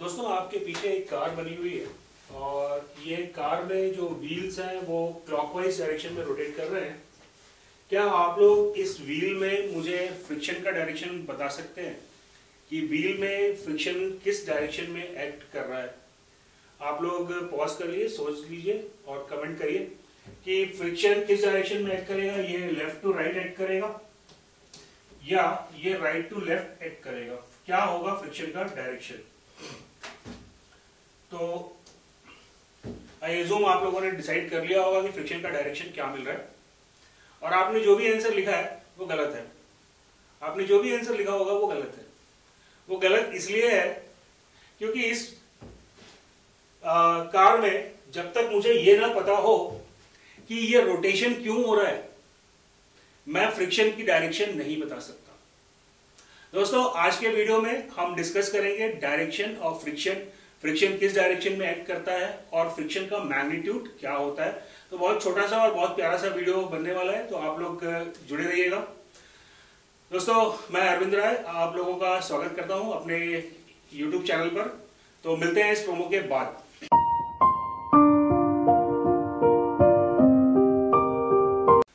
दोस्तों आपके पीछे एक कार बनी हुई है और ये कार में जो व्हील्स हैं वो क्लॉकवाइज डायरेक्शन में रोटेट कर रहे हैं। क्या आप लोग इस व्हील में मुझे फ्रिक्शन का डायरेक्शन बता सकते हैं कि व्हील में फ्रिक्शन किस डायरेक्शन में एक्ट कर रहा है? आप लोग पॉज कर लीजिए, सोच लीजिए और कमेंट करिए कि फ्रिक्शन किस डायरेक्शन में एक्ट करेगा। ये लेफ्ट टू राइट एक्ट करेगा या ये राइट टू लेफ्ट एक्ट करेगा? क्या होगा फ्रिक्शन का डायरेक्शन? तो आई अज्यूम आप लोगों ने डिसाइड कर लिया होगा कि फ्रिक्शन का डायरेक्शन क्या मिल रहा है और आपने जो भी आंसर लिखा है वो गलत है। आपने जो भी आंसर लिखा होगा वो गलत है। वो गलत इसलिए है क्योंकि इस कार में जब तक मुझे ये ना पता हो कि ये रोटेशन क्यों हो रहा है, मैं फ्रिक्शन की डायरेक्शन नहीं बता सकता। दोस्तों आज के वीडियो में हम डिस्कस करेंगे डायरेक्शन ऑफ फ्रिक्शन, फ्रिक्शन किस डायरेक्शन में एक्ट करता है और फ्रिक्शन का मैग्नीट्यूड क्या होता है। तो बहुत छोटा सा और बहुत प्यारा सा वीडियो बनने वाला है, तो आप लोग जुड़े रहिएगा। दोस्तों मैं अरविंद राय आप लोगों का स्वागत करता हूं अपने YouTube चैनल पर। तो मिलते हैं इस प्रोमो के बाद।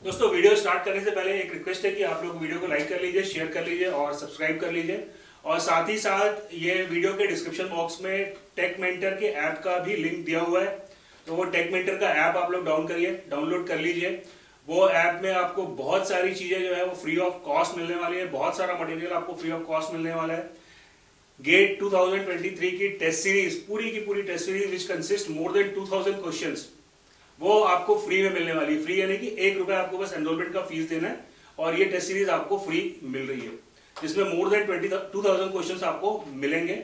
दोस्तों वीडियो स्टार्ट करने से पहले एक रिक्वेस्ट है कि आप लोग वीडियो को लाइक कर लीजिए, शेयर कर लीजिए और सब्सक्राइब कर लीजिए। और साथ ही साथ ये वीडियो के डिस्क्रिप्शन बॉक्स में टेक मेंटर के ऐप का भी लिंक दिया हुआ है, तो वो टेक मेंटर का ऐप आप लोग डाउनलोड कर लीजिए। वो ऐप में आपको बहुत सारी चीजें जो है वो फ्री ऑफ कॉस्ट मिलने वाली है। बहुत सारा मटेरियल आपको फ्री ऑफ कॉस्ट मिलने वाला है। गेट 2023 की टेस्ट सीरीज, पूरी की पूरी test series which consist more than 2000 questions, वो आपको फ्री में मिलने वाली है। फ्री यानी कि ₹1 आपको बस एनरोलमेंट का फीस देना है और ये टेस्ट सीरीज आपको फ्री मिल रही है, जिसमें मोर देन 2000 क्वेश्चंस आपको मिलेंगे।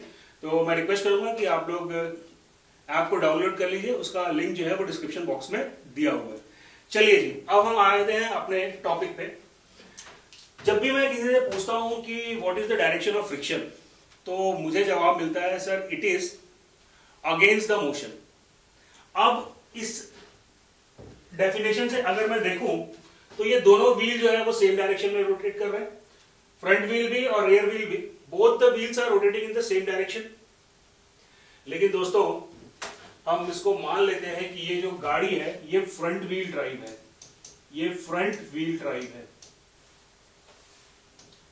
तो मैं रिक्वेस्ट करूंगा कि आप लोग ऐप को डाउनलोड कर लीजिए, उसका लिंक जो है वो डिस्क्रिप्शन बॉक्स में दिया हुआ है। चलिए जी, अब हम आते हैं अपने टॉपिक पे। जब भी मैं किसी से पूछता हूं कि what is the direction of friction, तो मुझे जवाब मिलता है sir it is against the motion. अब इस डेफिनेशन से अगर मैं देखूं तो ये दोनों व्हील जो है वो सेम डायरेक्शन में रोटेट कर रहे हैं, फ्रंट व्हील भी और रियर व्हील भी, both the wheels are rotating in the same direction. लेकिन दोस्तों हम इसको मान लेते हैं कि ये जो गाड़ी है ये फ्रंट व्हील ड्राइव है, ये फ्रंट व्हील ड्राइव है,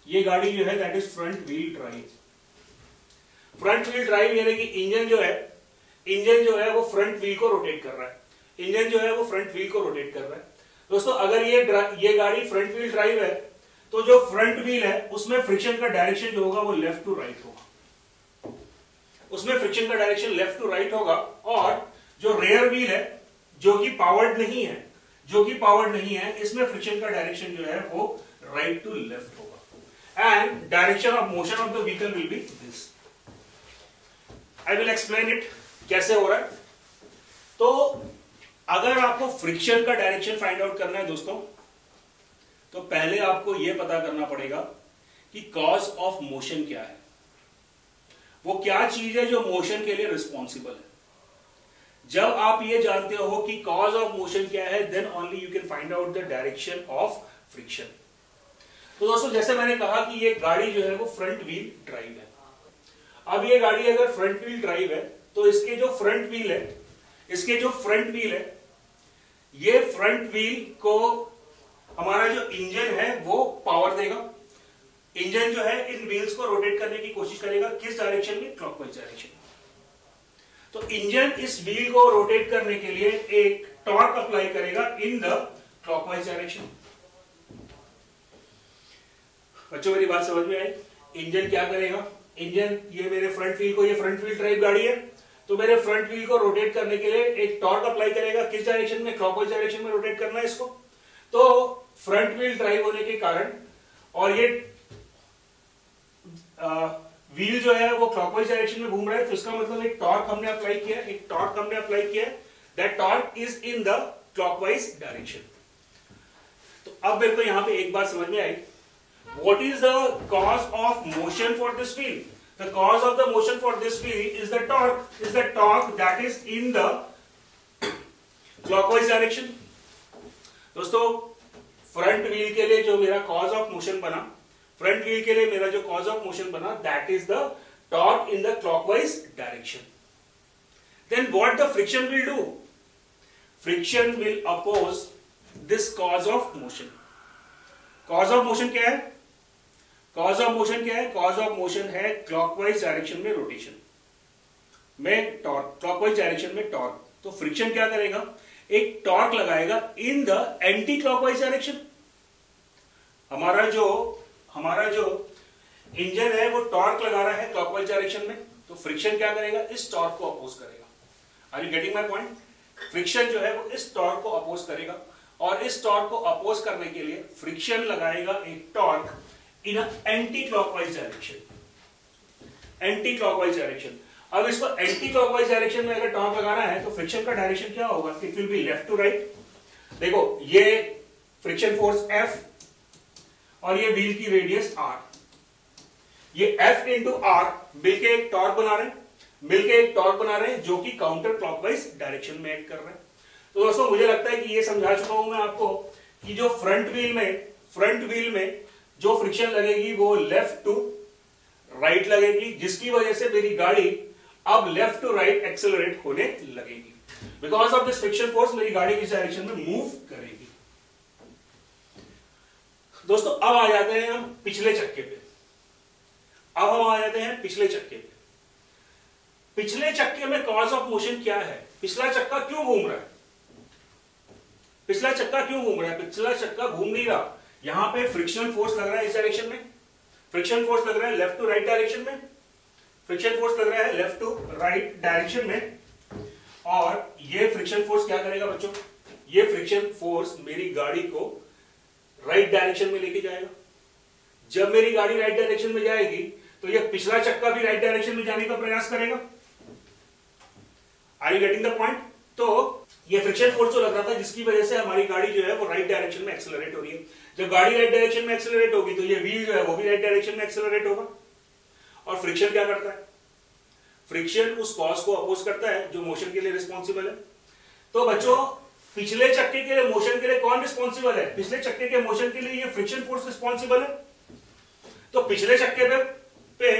ये गाड़ी जो है that is front wheel drive. Front wheel drive यानी कि इंजन जो है वो फ्रंट व्हील को रोटेट कर रहा है। इंजन जो है वो फ्रंट व्हील को रोटेट कर रहा है। दोस्तों अगर ये गाड़ी फ्रंट व्हील ड्राइव है तो जो फ्रंट व्हील है उसमें फ्रिक्शन का डायरेक्शन जो होगा वो लेफ्ट टू राइट होगा, उसमें फ्रिक्शन का डायरेक्शन लेफ्ट टू राइट होगा। और जो रेयर व्हील है जो कि पावर्ड नहीं है, इसमें फ्रिक्शन का डायरेक्शन जो है वो राइट टू लेफ्ट होगा। And direction of motion of the vehicle will be this. I will explain it कैसे हो रहा है। तो अगर आपको फ्रिक्शन का डायरेक्शन फाइंड आउट करना है दोस्तों, तो पहले आपको यह पता करना पड़ेगा कि कॉज ऑफ मोशन क्या है, वो क्या चीज है जो मोशन के लिए रिस्पॉन्सिबल है। जब आप ये जानते हो कि कॉज ऑफ मोशन क्या है, then only you can find out the direction of friction. तो दोस्तों जैसे मैंने कहा कि ये गाड़ी जो है वो फ्रंट व्हील ड्राइव है। अब ये गाड़ी अगर फ्रंट व्हील ड्राइव है तो इसके जो फ्रंट व्हील है ये फ्रंट व्हील को हमारा जो इंजन है वो पावर देगा। इंजन जो है इन व्हील्स को रोटेट करने की कोशिश करेगा, किस डायरेक्शन में? Clockwise direction. तो इंजन इस व्हील को रोटेट करने के लिए एक टॉर्क अप्लाई करेगा इन द क्लॉकवाइज डायरेक्शन। बच्चों मेरी बात समझ में आई? इंजन क्या करेगा? इंजन ये मेरे फ्रंट व्हील ये फ्रंट व्हील ड्राइव गाड़ी है, तो मेरे फ्रंट व्हील को रोटेट करने के लिए एक टॉर्क अप्लाई करेगा, किस डायरेक्शन में? क्लॉकवाइज डायरेक्शन में रोटेट करना है इसको। तो फ्रंट व्हील ड्राइव होने के कारण और ये व्हील जो है वो क्लॉकवाइज डायरेक्शन में घूम रहा है, तो इसका मतलब एक टॉर्क हमने अप्लाई किया, that torque is in the clockwise direction. तो अब मेरे को यहां पे एक बात समझ में आई, what is the cause of motion for this wheel? The cause of the motion for this wheel is the torque that is in the clockwise direction. दोस्तों फ्रंट व्हील के लिए जो मेरा कॉज ऑफ मोशन बना, that is the torque in the clockwise direction. Then what the friction will do? Friction will oppose this cause of motion. Cause of motion क्या है? Cause of motion क्या है? Cause of motion है clockwise direction में rotation में torque, clockwise direction में torque. तो friction क्या करेगा? एक torque लगाएगा in the anti clockwise direction. हमारा जो इंजन है वो टॉर्क लगा रहा है क्लॉकवाइज डायरेक्शन में, तो फ्रिक्शन क्या करेगा? इस टॉर्क को अपोज करेगा. Are you getting my point? Friction जो है वो इस टॉर्क को अपोज करेगा, और इस टॉर्क को अपोज करने के लिए फ्रिक्शन लगाएगा एक torque in anti clockwise direction. Anti clockwise direction. अब इसको एंटी क्लॉकवाइज डायरेक्शन में अगर टॉर्क लगाना है तो फ्रिक्शन का डायरेक्शन क्या होगा? It will be left to right. देखो ये फ्रिक्शन फोर्स F और ये व्हील की रेडियस R. ये F इंटू R मिलके एक टॉर्क बना रहे हैं जो कि काउंटर क्लॉकवाइज डायरेक्शन में एक्ट कर रहे हैं. तो दोस्तों मुझे लगता है कि ये समझा चुका हूं मैं आपको कि जो फ्रंट व्हील में जो फ्रिक्शन लगेगी वो लेफ्ट टू राइट लगेगी, जिसकी वजह से मेरी गाड़ी अब लेफ्ट टू राइट एक्सेलरेट होने लगेगी. Because of this friction force मेरी गाड़ी इस डायरेक्शन में मूव करेगी. दोस्तों अब आ जाते हैं हम पिछले चक्के पे. पिछले चक्के में कॉज ऑफ मोशन क्या है? पिछला चक्का क्यों घूम रहा है? पिछला चक्का घूम नहीं रहा. यहां पे फ्रिक्शनल फोर्स लग रहा है इस डायरेक्शन में, फ्रिक्शन फोर्स लग रहा है लेफ्ट टू राइट डायरेक्शन में, फ्रिक्शन फोर्स लग रहा है लेफ्ट टू राइट डायरेक्शन में. और ये फ्रिक्शन फोर्स क्या करेगा बच्चों? ये फ्रिक्शन फोर्स मेरी गाड़ी को राइट डायरेक्शन में लेके जाएगा. जब मेरी गाड़ी राइट डायरेक्शन में जाएगी तो ये पिछला चक्का भी राइट डायरेक्शन में जाने का प्रयास करेगा. Are you getting the point? तो ये फ्रिक्शन फोर्स जो लग रहा था जिसकी वजह से हमारी गाड़ी जो है वो राइट डायरेक्शन में एक्सेलरेट हो रही है. जब गाड़ी राइट डायरेक्शन में एक्सेलरेट होगी तो ये व्हील जो है वो भी राइट डायरेक्शन में एक्सेलरेट होगा. और फ्रिक्शन क्या करता है? फ्रिक्शन उस कॉज को अपोज करता है जो मोशन के लिए रिस्पॉन्सिबल है. तो बच्चों पिछले चक्के के लिए मोशन के लिए कौन रिस्पॉन्सिबल है? पिछले चक्के के मोशन के लिए ये फ्रिक्शन फोर्स रिस्पॉन्सिबल है. तो पिछले चक्के पे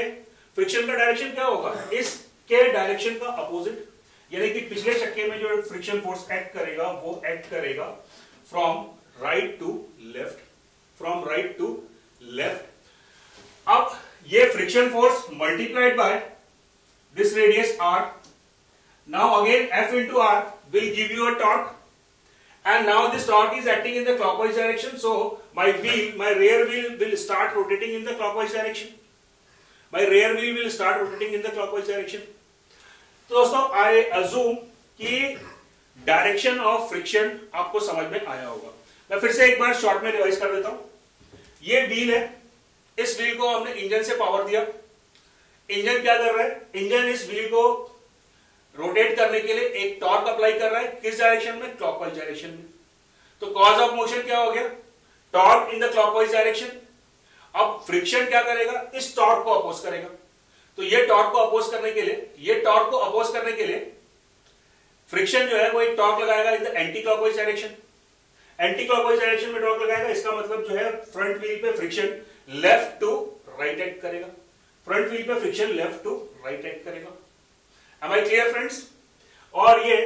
फ्रिक्शन का डायरेक्शन क्या होगा? इसके डायरेक्शन का अपोजिट. यानी कि पिछले चक्के में जो फ्रिक्शन फोर्स एक्ट करेगा वो एक्ट करेगा फ्रॉम राइट टू लेफ्ट. अब ये friction force multiplied by this radius R. Now again F into R will give you a torque. And now this torque is acting in the clockwise direction, so my rear wheel will start rotating in the clockwise direction. तो दोस्तों I assume कि direction of friction आपको समझ में आया होगा. मैं फिर से एक बार शॉर्ट में रिवाइज कर देता हूं. ये व्हील है, इस व्हील को हमने इंजन से पावर दिया. इंजन क्या कर रहा है? इंजन इस व्हील को रोटेट करने के लिए एक टॉर्क अप्लाई कर रहा है. किस डायरेक्शन में? क्लॉकवाइज डायरेक्शन में. तो कॉज ऑफ मोशन क्या हो गया? Torque in the clockwise direction. अब फ्रिक्शन क्या करेगा? इस टॉर्क को अपोज करेगा. तो ये टॉर्क को अपोज करने के लिए फ्रिक्शन जो है वो एक टॉर्क लगाएगा in the anti clockwise direction. Anti clockwise direction में टॉर्क लगाएगा. इसका मतलब जो है फ्रंट व्हील पे friction left to right act करेगा. Am I clear friends? और ये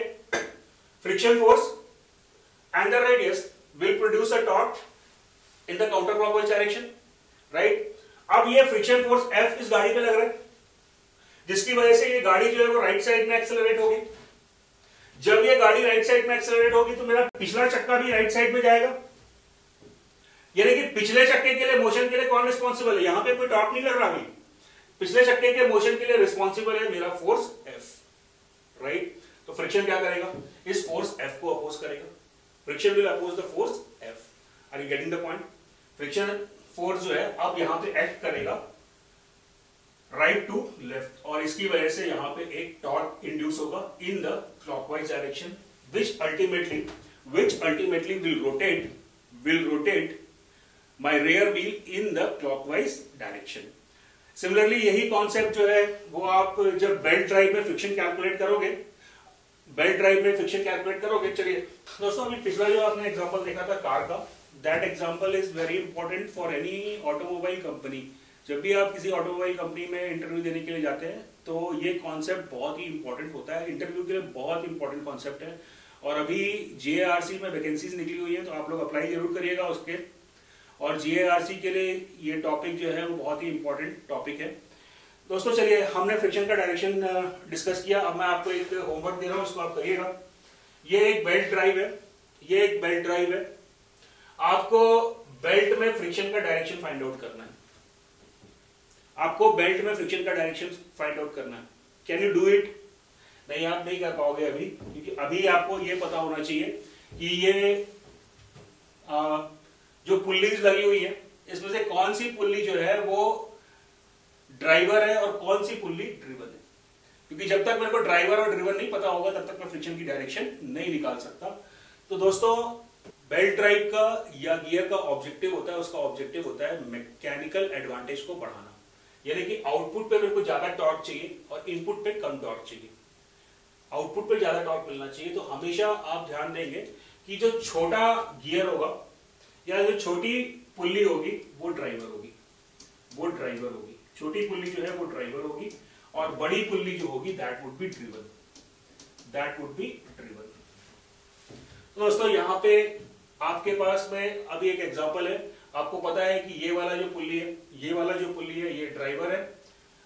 friction force and the radius will produce a torque in the counterclockwise direction, right? अब ये friction force F इस गाड़ी पे लग रहा है, जिसकी वजह से ये गाड़ी जो है वो राइट साइड में एक्सेलरेट होगी. जब ये गाड़ी राइट साइड में एक्सेलरेट होगी तो मेरा पिछला चक्का भी राइट साइड में जाएगा. यानी कि पिछले चक्के के लिए मोशन के लिए कौन रिस्पॉन्सिबल है? यहां पे कोई टॉर्क नहीं लग रहा. पिछले चक्के के मोशन के लिए रिस्पॉन्सिबल है मेरा फोर्स F, राइट? तो फ्रिक्शन क्या करेगा? इस फोर्स F को अपोज करेगा. Friction will oppose the force F. Are you getting the point? Friction force जो है अब यहां पे एक्ट करेगा राइट टू लेफ्ट, और इसकी वजह से यहां पे एक टॉर्क इंड्यूस होगा in the clockwise direction, which ultimately will rotate my rear wheel in the clockwise direction. Similarly यही कॉन्सेप्ट जो है वो आप जब बेल्ट ड्राइव में फ्रिक्शन कैलकुलेट करोगे, चलिए दोस्तों अभी पिछला जो आपने एग्जांपल देखा था कार का, that example is very important for any automobile company. जब भी आप किसी ऑटोमोबाइल कंपनी में इंटरव्यू देने के लिए जाते हैं तो ये कॉन्सेप्ट बहुत ही इंपॉर्टेंट होता है, इंटरव्यू के लिए बहुत इंपॉर्टेंट कॉन्सेप्ट है। और अभी JARC में वैकेंसीज निकली हुई है, तो आप लोग अप्लाई जरूर करिएगा उसके। और JARC के लिए ये टॉपिक जो है वो बहुत ही इंपॉर्टेंट टॉपिक है। दोस्तों चलिए, हमने फ्रिक्शन का डायरेक्शन डिस्कस किया। अब मैं आपको एक होमवर्क दे रहा हूँ, उसको आप करिएगा। ये एक बेल्ट ड्राइव है, ये एक बेल्ट ड्राइव है। आपको बेल्ट में फ्रिक्शन का डायरेक्शन फाइंड आउट करना है। आपको बेल्ट में फ्रिक्शन का डायरेक्शन फाइंड आउट करना है। Can you do it? नहीं, आप नहीं कर पाओगे अभी, क्योंकि अभी आपको ये पता होना चाहिए कि ये जो पुल्लीज लगी हुई है, इसमें से कौन सी पुल्ली जो है वो ड्राइवर है और कौन सी पुल्ली ड्रिवन है। क्योंकि जब तक मेरे को ड्राइवर और ड्रिवन नहीं पता होगा, तब तक मैं फ्रिक्शन की डायरेक्शन नहीं निकाल सकता। तो दोस्तों, बेल्ट ड्राइव का या गियर का ऑब्जेक्टिव होता है, उसका ऑब्जेक्टिव होता है मैकेनिकल एडवांटेज को बढ़ाना। यानी कि आउटपुट पे मेरे को ज्यादा टॉर्क चाहिए और इनपुट पे कम टॉर्क चाहिए। आउटपुट पे ज्यादा टॉर्क मिलना चाहिए, तो हमेशा आप ध्यान देंगे कि जो छोटा गियर होगा या जो छोटी पुल्ली होगी वो ड्राइवर होगी, वो ड्राइवर होगी। छोटी पुल्ली जो है वो ड्राइवर होगी और बड़ी पुल्ली जो होगी that would be driven, that would be driven. तो दोस्तों, यहाँ पे आपके पास में अभी एक एग्जांपल है। आपको पता है कि ये वाला जो पुल्ली है, ये वाला जो पुल्ली है, ये ड्राइवर है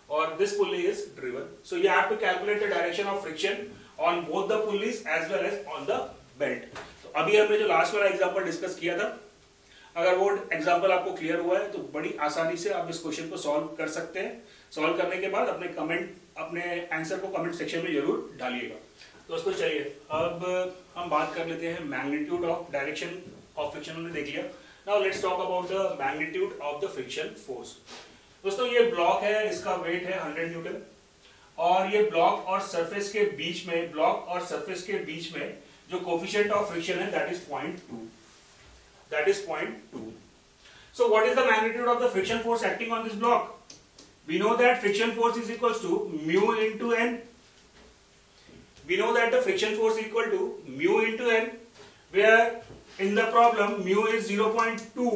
और this pulley is driven. So you have to calculate the direction of friction on both the pulleys as well as on the belt. तो अभी हमने जो लास्ट वाला एग्जांपल डिस्कस किया था, अगर वो एग्जांपल आपको क्लियर हुआ है तो बड़ी आसानी से आप इस क्वेश्चन को सॉल्व कर सकते हैं। सॉल्व करने के बाद अपने आंसर को कमेंट सेक्शन में जरूर डालिएगा। दोस्तों चलिए, अब हम बात कर लेते हैं magnitude of direction of friction. हमने देख लिया। Now let's talk about the magnitude of the friction force. दोस्तों, ये ब्लॉक है, इसका वेट है 100 न्यूटन और ये ब्लॉक और सरफेस के बीच में जो कोफिशिएंट ऑफ फ्रिक्शन है that is 0.2, that is 0.2. So what is the magnitude of the friction force acting on this block? We know that friction force is equals to mu into n. We know that the friction force is equal to mu into n, where in the problem mu is 0.2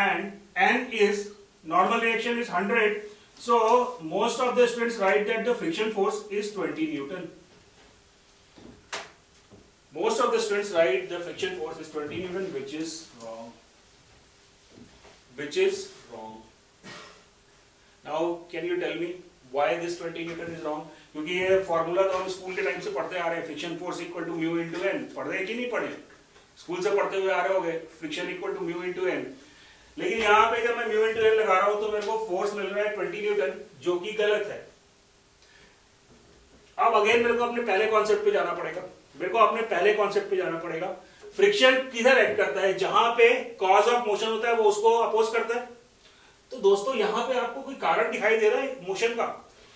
and n is, normal reaction is 100. So most of the students write that the friction force is 20 Newton. Most of the students write the friction force is 20 Newton, which is wrong. Which is wrong. Now, can you tell me why this 20 Newton is wrong? क्योंकि ये formula तो हम school के time से पढ़ते आ रहे हैं, friction force equal to mu into N. पढ़े हैं कि नहीं पढ़े? स्कूल से पढ़ते हुए आ रहे होंगे, friction equal to mu into N. लेकिन यहाँ पे जब मैं म्यू इंटू एन लगा रहा हूँ तो मेरे को फोर्स मिल रहा है 20 न्यूटन, जो कि गलत है। अब अगेन मेरे को अपने पहले कॉन्सेप्ट पे जाना पड़ेगा। फ्रिक्शन किधर एक्ट करता है? जहां पे कॉज ऑफ मोशन होता है वो उसको अपोज करता है। तो दोस्तों, यहां पे आपको कोई कारण दिखाई दे रहा है मोशन का?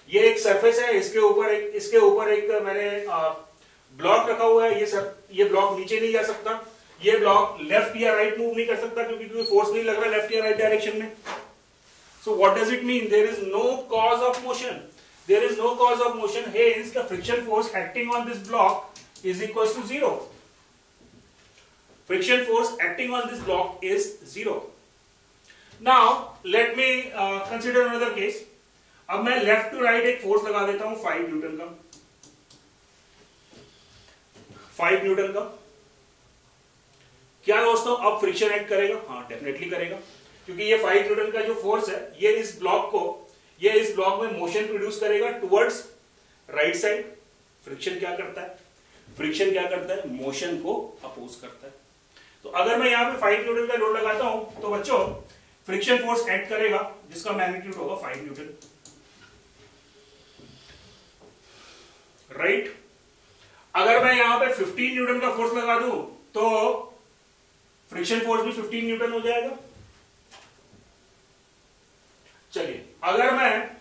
ये एक सरफेस है, इसके ऊपर एक मैंने ब्लॉक रखा हुआ है। ये ब्लॉक नीचे नहीं जा सकता, ये ब्लॉक लेफ्ट या राइट मूव नहीं कर सकता क्योंकि कोई फोर्स नहीं लग रहा लेफ्ट या राइट डायरेक्शन में। So what does it mean? There is no cause of motion, hence the friction force acting on this block is equals to 0. Friction force acting on this block is 0. Now let me consider another case. अब मैं left to right एक force लगा देता हूं 5 Newton का। 5 Newton का क्या दोस्तों अब फ्रिक्शन एक्ट करेगा? हाँ, डेफिनेटली करेगा, क्योंकि ये 5 न्यूटन का जो फोर्स है ये इस ब्लॉक में मोशन प्रोड्यूस करेगा टुवर्ड्स राइट साइड। फ्रिक्शन क्या करता है? मोशन को अपोज करता है। तो अगर मैं यहां पे 5 न्यूटन का लोड लगाता हूं तो बच्चों फ्रिक्शन फोर्स एक्ट करेगा जिसका मैग्नीट्यूड होगा 5 न्यूटन, राइट। अगर मैं यहां पे 15 न्यूटन का फोर्स लगा दूं तो फ्रिक्शन फोर्स भी 15 न्यूटन हो जाएगा। चलिए, अगर मैं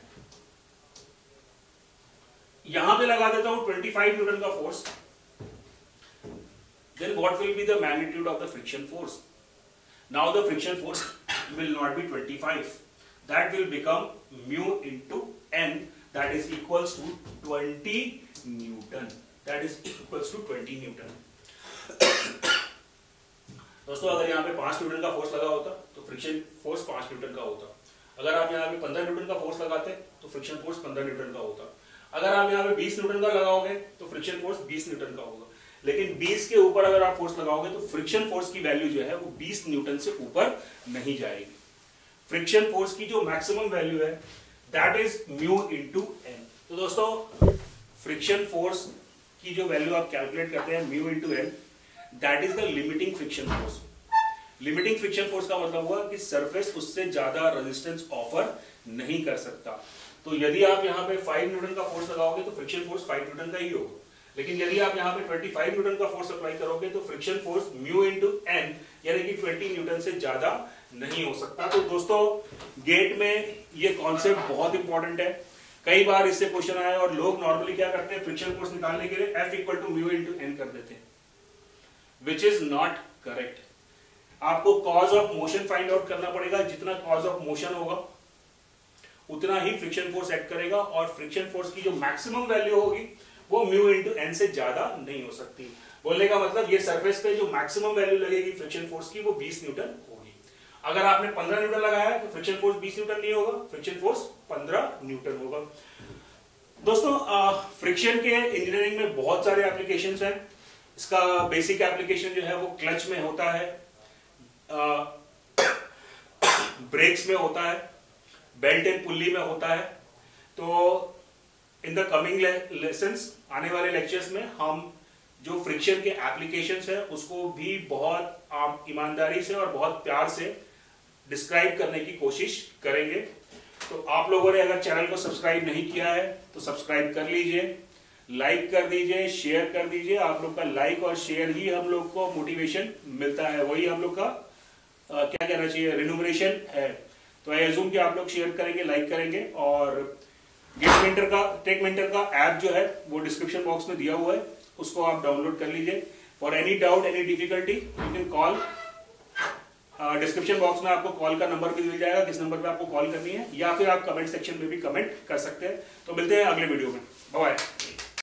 यहां पे लगा देता हूं 25 न्यूटन का force, then what will be the magnitude of the friction force? Now the friction force will not be 25, that will become mu into n, that is equals to 20 Newton. दोस्तों, अगर यहाँ पे 5 न्यूटन का force लगा होता तो friction force 5 Newton का होता। अगर आप यहाँ पे 15 न्यूटन का फोर्स लगाते तो फ्रिक्शन फोर्स 15 न्यूटन का होता। अगर आप यहाँ पे 20 न्यूटन का लगाओगे तो फ्रिक्शन फोर्स 20 न्यूटन का होगा। लेकिन 20 के ऊपर अगर आप फोर्स लगाओगे तो फ्रिक्शन फोर्स की वैल्यू जो है वो 20 न्यूटन से ऊपर नहीं जाएगी। फ्रिक्शन फोर्स की जो मैक्सिमम वैल्यू है that is mu into N. तो दोस्तों फ्रिक्शन फोर्स की जो वैल्यू आप कैलकुलेट करते हैं mu into N, that is the limiting friction force. Limiting friction force का मतलब हुआ कि सरफेस उससे ज्यादा रेजिस्टेंस ऑफर नहीं कर सकता। तो यदि आप यहाँ पे 5 न्यूटन का फोर्स लगाओगे तो फ्रिक्शन फोर्स 5 न्यूटन का ही होगा। लेकिन यदि आप यहाँ पे 25 न्यूटन का फोर्स अप्लाई करोगे तो friction force mu into N यानी कि 20 न्यूटन से ज्यादा नहीं हो सकता। तो दोस्तों गेट में ये कॉन्सेप्ट बहुत इंपॉर्टेंट है। कई बार इससे क्वेश्चन आया और लोग नॉर्मली क्या करते हैं, फ्रिक्शन फोर्स निकालने के लिए F equal to mu into N कर देते हैं, विच इज नॉट करेक्ट। आपको cause of motion find out करना पड़ेगा। जितना कॉज ऑफ मोशन होगा उतना ही फ्रिक्शन फोर्स एक्ट करेगा, और फ्रिक्शन फोर्स की जो मैक्सिमम वैल्यू होगी वो म्यू इनटू एन से ज्यादा नहीं हो सकती। बोलने का मतलब ये सरफेस पे जो मैक्सिमम वैल्यू लगेगी फ्रिक्शन फोर्स की वो 20 न्यूटन होगी। अगर आपने 15 न्यूटन लगाया है तो फ्रिक्शन फोर्स 20 न्यूटन नहीं होगा, फ्रिक्शन फोर्स 15 न्यूटन होगा। दोस्तों फ्रिक्शन के इंजीनियरिंग में बहुत सारे एप्लीकेशंस हैं। इसका बेसिक एप्लीकेशन जो है वो क्लच में होता है, ब्रेक्स में होता है, बेल्ट एंड पुल्ली में होता है। तो इन द कमिंग लेसन्स, आने वाले लेक्चर्स में हम जो फ्रिक्शन के एप्लीकेशंस है उसको भी बहुत ईमानदारी से और बहुत प्यार से डिस्क्राइब करने की कोशिश करेंगे। तो आप लोगों ने अगर चैनल को सब्सक्राइब नहीं किया है तो सब्सक्राइब कर लीजिए, लाइक कर दीजिए, शेयर कर दीजिए। आप लोग का लाइक और शेयर ही हम लोग को मोटिवेशन मिलता है, वही हम लोग का क्या कहना चाहिए, रिन्यूमरेशन है। तो आई अज्यूम कि आप लोग शेयर करेंगे, लाइक करेंगे। और टेक मेंटर का ऐप जो है वो डिस्क्रिप्शन बॉक्स में दिया हुआ है, उसको आप डाउनलोड कर लीजिए। For any doubt, any difficulty you can call. Description box में आपको कॉल का नंबर भी मिल जाएगा, किस नंबर पे आपको कॉल करनी है, या फिर आप कमेंट सेक्शन में भी कमेंट कर सकते हैं। तो मिलते हैं अगले वीडियो में, बाय बाय।